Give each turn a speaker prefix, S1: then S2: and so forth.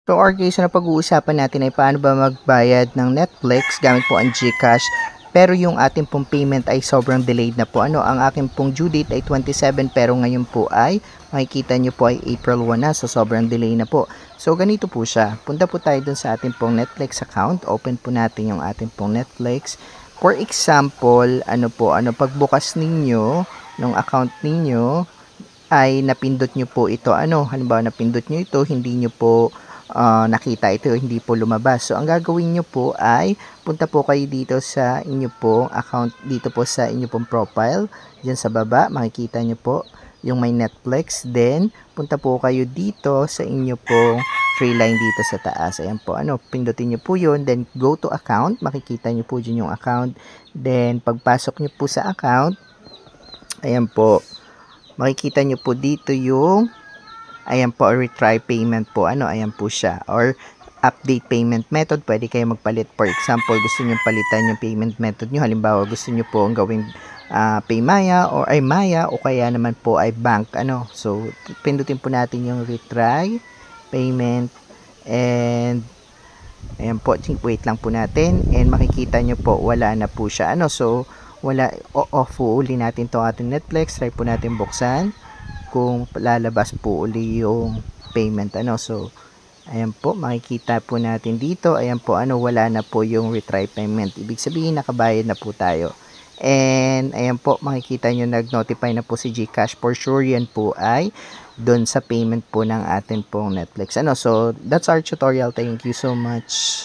S1: So, RK, so napag-uusapan natin ay paano ba magbayad ng Netflix gamit po ang GCash. Pero yung ating pong payment ay sobrang delayed na po. Ang aking pong due date ay 27 pero ngayon po ay makikita nyo po ay April 1 na. So, sobrang delay na po. So, ganito po siya. Punta po tayo dun sa ating pong Netflix account. Open po natin yung ating pong Netflix. For example, pagbukas ninyo ng account ninyo, ay napindot nyo po ito, halimbawa napindot nyo ito, hindi nyo po nakita ito, hindi po lumabas. So, ang gagawin nyo po ay punta po kayo dito sa inyo pong account, dito po sa inyo pong profile, dyan sa baba, makikita nyo po yung may Netflix. Then, punta po kayo dito sa inyo pong three line dito sa taas. Ayan po, pindutin nyo po yun. Then, go to account, makikita nyo po dyan yung account. Then, pagpasok nyo po sa account, ayan po, makikita nyo po dito yung ayan po, retry payment po. Ayan po siya. Or update payment method. Pwede kayo magpalit. For example, gusto nyo palitan yung payment method nyo. Halimbawa, gusto nyo po ang gawing Paymaya or ay Maya o kaya naman po ay bank. So, pindutin po natin yung retry payment and ayan po, wait lang po natin and makikita nyo po wala na po siya. So, wala, off po uli natin to ating Netflix. Try po natin buksan kung lalabas po uli yung payment. So, ayan po, makikita po natin dito. Ayan po, wala na po yung retry payment. Ibig sabihin, nakabayad na po tayo. And, ayan po, makikita nyo, nag-notify na po si GCash. For sure, yan po ay doon sa payment po ng atin pong Netflix. So, that's our tutorial. Thank you so much.